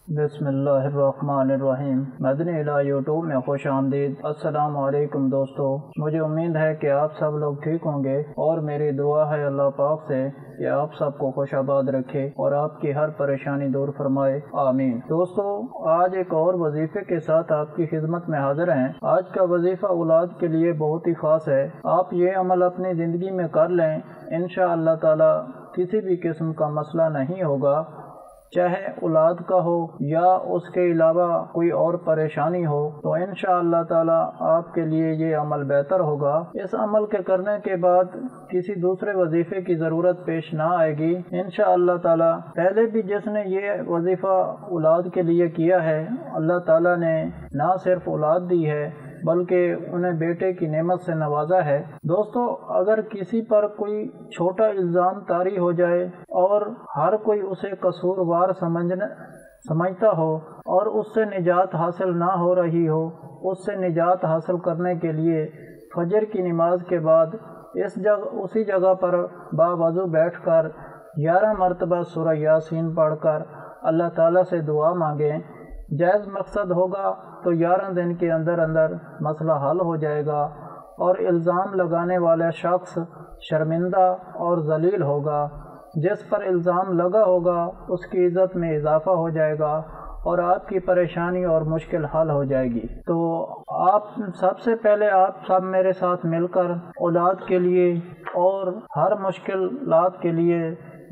بسم اللہ الرحمن الرحیم۔ مدنی الہ یوٹیوب میں خوش آمدید۔ السلام علیکم دوستو، مجھے امید ہے کہ آپ سب لوگ ٹھیک ہوں گے، اور میری دعا ہے اللہ پاک سے کہ آپ سب کو خوش آباد رکھے اور آپ کی ہر پریشانی دور فرمائے، آمین۔ دوستو، آج ایک اور وظیفے کے ساتھ آپ کی خدمت میں حاضر ہیں۔ آج کا وظیفہ اولاد کے لیے بہت ہی خاص ہے۔ آپ یہ عمل اپنی زندگی میں کر لیں، انشاءاللہ تعالی کسی بھی قسم کا مسئلہ نہیں ہوگا، چاہے اولاد کا ہو یا اس کے علاوہ کوئی اور پریشانی ہو، تو انشاءاللہ تعالی آپ کے لیے یہ عمل بہتر ہوگا۔ اس عمل کے کرنے کے بعد کسی دوسرے وظیفے کی ضرورت پیش نہ آئے گی انشاءاللہ تعالی۔ پہلے بھی جس نے یہ وظیفہ اولاد کے لیے کیا ہے، اللہ تعالی نے نہ صرف اولاد دی ہے بلکہ انہیں بیٹے کی نعمت سے نوازا ہے۔ دوستو، اگر کسی پر کوئی چھوٹا الزام طاری ہو جائے اور ہر کوئی اسے قصوروار سمجھتا ہو اور اس سے نجات حاصل نہ ہو رہی ہو، اس سے نجات حاصل کرنے کے لیے فجر کی نماز کے بعد اسی جگہ پر باوضو بیٹھ کر 11 مرتبہ سورہ یاسین پڑھ کر اللہ تعالیٰ سے دعا مانگیں۔ جائز مقصد ہوگا تو 11 دن کے اندر مسئلہ حل ہو جائے گا اور الزام لگانے والا شخص شرمندہ اور ذلیل ہوگا۔ جس پر الزام لگا ہوگا اس کی عزت میں اضافہ ہو جائے گا اور آپ کی پریشانی اور مشکل حل ہو جائے گی۔ تو آپ سب سے پہلے آپ سب میرے ساتھ مل کر اولاد کے لیے اور ہر مشکلات کے لیے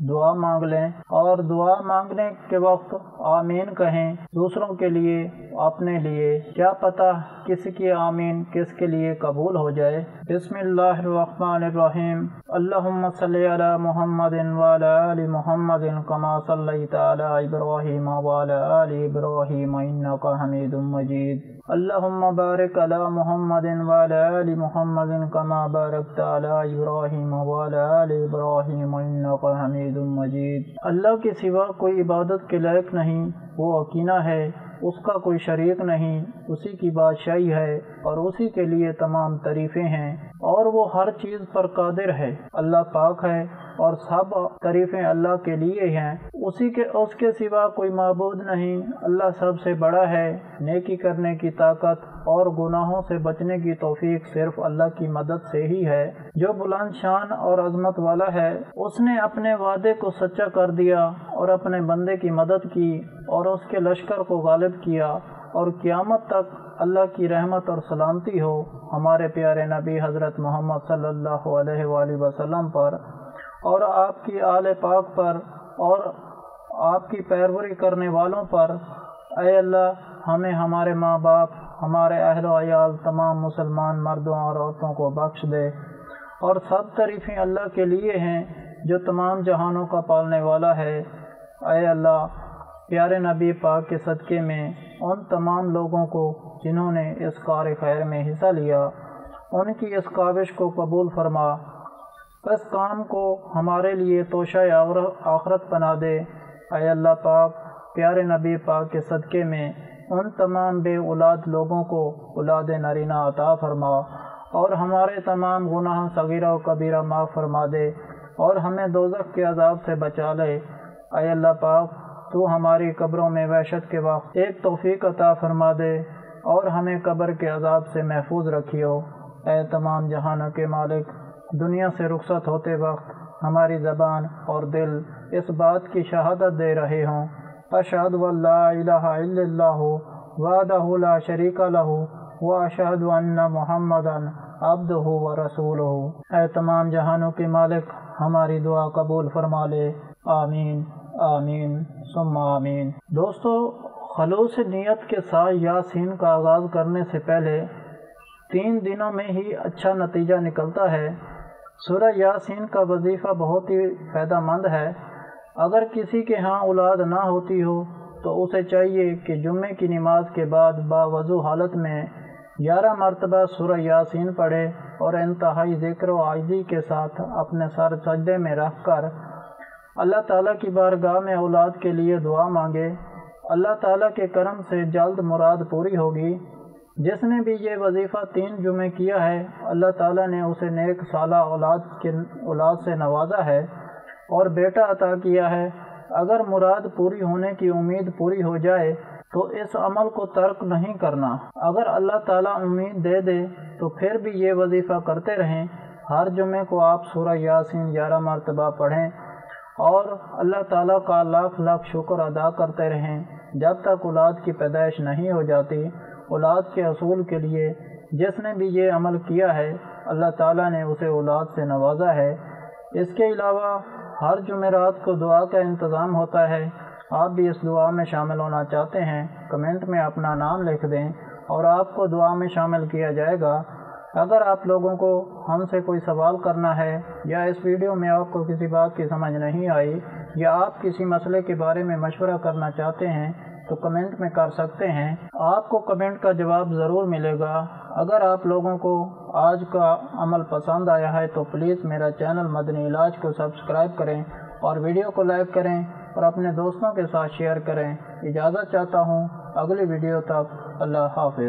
دعا مانگ لیں، اور دعا مانگنے کے وقت آمین کہیں۔ دوسروں کے لیے، اپنے لیے، کیا پتہ کسی کی آمین کس کے لیے قبول ہو جائے۔ بسم اللہ الرحمن الرحیم۔ اللہم صلی علی محمد وعلی آل محمد کما صلیت علی ابراہیم وعلی آل ابراہیم انک حمید مجید۔ اللہم بارک علی محمد وعلی آل محمد کما بارکت علی ابراہیم وعلی آل ابراہیم انک حمید مجید۔ اللہ کے سوا کوئی عبادت کے لائق نہیں، وہ اکینا ہے، اس کا کوئی شریک نہیں، اسی کی بادشاہی ہے اور اسی کے لیے تمام تعریفیں ہیں، اور وہ ہر چیز پر قادر ہے۔ اللہ پاک ہے اور سب تعریفیں اللہ کے لیے ہیں، اس کے سوا کوئی معبود نہیں۔ اللہ سب سے بڑا ہے۔ نیکی کرنے کی طاقت اور گناہوں سے بچنے کی توفیق صرف اللہ کی مدد سے ہی ہے، جو بلند شان اور عظمت والا ہے۔ اس نے اپنے وعدے کو سچا کر دیا اور اپنے بندے کی مدد کی اور اس کے لشکر کو غالب کیا، اور قیامت تک اللہ کی رحمت اور سلامتی ہو ہمارے پیارے نبی حضرت محمد صلی اللہ علیہ وآلہ وسلم پر، اور آپ کی آل پاک پر، اور آپ کی پیروی کرنے والوں پر۔ اے اللہ، ہمیں، ہمارے ماں باپ، ہمارے اہل و عیال، تمام مسلمان مردوں اور عورتوں کو بخش دے، اور سب تعریفیں اللہ کے لیے ہیں جو تمام جہانوں کا پالنے والا ہے۔ اے اللہ، پیارے نبی پاک کے صدقے میں ان تمام لوگوں کو جنہوں نے اس کار خیر میں حصہ لیا، ان کی اس کاوش کو قبول فرما، اس کام کو ہمارے لیے توشہ آخرت بنا دے۔ اے اللہ پاک، پیارے نبی پاک کے صدقے میں ان تمام بے اولاد لوگوں کو اولاد نرینہ عطا فرما، اور ہمارے تمام گناہ صغیرہ و کبیرہ معاف فرما دے، اور ہمیں دوزخ کے عذاب سے بچا لے۔ اے اللہ پاک، تو ہماری قبروں میں وحشت کے وقت ایک توفیق عطا فرما دے اور ہمیں قبر کے عذاب سے محفوظ رکھیو۔ اے تمام جہانوں کے مالک، دنیا سے رخصت ہوتے وقت ہماری زبان اور دل اس بات کی شہادت دے رہے ہوں، اشہد ان لا الہ الا اللہ وحدہ لا شریک لہ واشہد ان محمدا عبدہ ورسولہ۔ اے تمام جہانوں کے مالک، ہماری دعا قبول فرما لے، آمین آمین ثم آمین۔ دوستو، خلوص نیت کے ساتھ یاسین کا آغاز کرنے سے پہلے 3 دنوں میں ہی اچھا نتیجہ نکلتا ہے۔ سورہ یاسین کا وظیفہ بہت ہی فائدہ مند ہے۔ اگر کسی کے ہاں اولاد نہ ہوتی ہو تو اسے چاہیے کہ جمعے کی نماز کے بعد باوضو حالت میں 11 مرتبہ سورہ یاسین پڑھے اور انتہائی ذکر و عاجزی کے ساتھ اپنے سر سجدے میں رکھ کر اللہ تعالیٰ کی بارگاہ میں اولاد کے لیے دعا مانگے۔ اللہ تعالیٰ کے کرم سے جلد مراد پوری ہوگی۔ جس نے بھی یہ وظیفہ 3 جمعے کیا ہے، اللہ تعالیٰ نے اسے نیک صالح اولاد سے نوازا ہے اور بیٹا عطا کیا ہے۔ اگر مراد پوری ہونے کی امید پوری ہو جائے تو اس عمل کو ترک نہیں کرنا۔ اگر اللہ تعالیٰ امید دے دے تو پھر بھی یہ وظیفہ کرتے رہیں۔ ہر جمعے کو آپ سورہ یاسین 11 مرتبہ پڑھیں اور اللہ تعالیٰ کا لاکھ لاکھ شکر ادا کرتے رہیں جب تک اولاد کی پیدائش نہیں ہو جاتی۔ اولاد کے حصول کے لیے جس نے بھی یہ عمل کیا ہے اللہ تعالیٰ نے اسے اولاد سے نوازا ہے۔ اس کے علاوہ ہر جمعرات کو دعا کا انتظام ہوتا ہے۔ آپ بھی اس دعا میں شامل ہونا چاہتے ہیں کمنٹ میں اپنا نام لکھ دیں اور آپ کو دعا میں شامل کیا جائے گا۔ اگر آپ لوگوں کو ہم سے کوئی سوال کرنا ہے یا اس ویڈیو میں آپ کو کسی بات کی سمجھ نہیں آئی یا آپ کسی مسئلے کے بارے میں مشورہ کرنا چاہتے ہیں تو کمنٹ میں کر سکتے ہیں۔ آپ کو کمنٹ کا جواب ضرور ملے گا۔ اگر آپ لوگوں کو آج کا عمل پسند آیا ہے تو پلیز میرا چینل مدنی علاج کو سبسکرائب کریں اور ویڈیو کو لائک کریں اور اپنے دوستوں کے ساتھ شیئر کریں۔ اجازت چاہتا ہوں، اگلی ویڈیو تک اللہ حافظ۔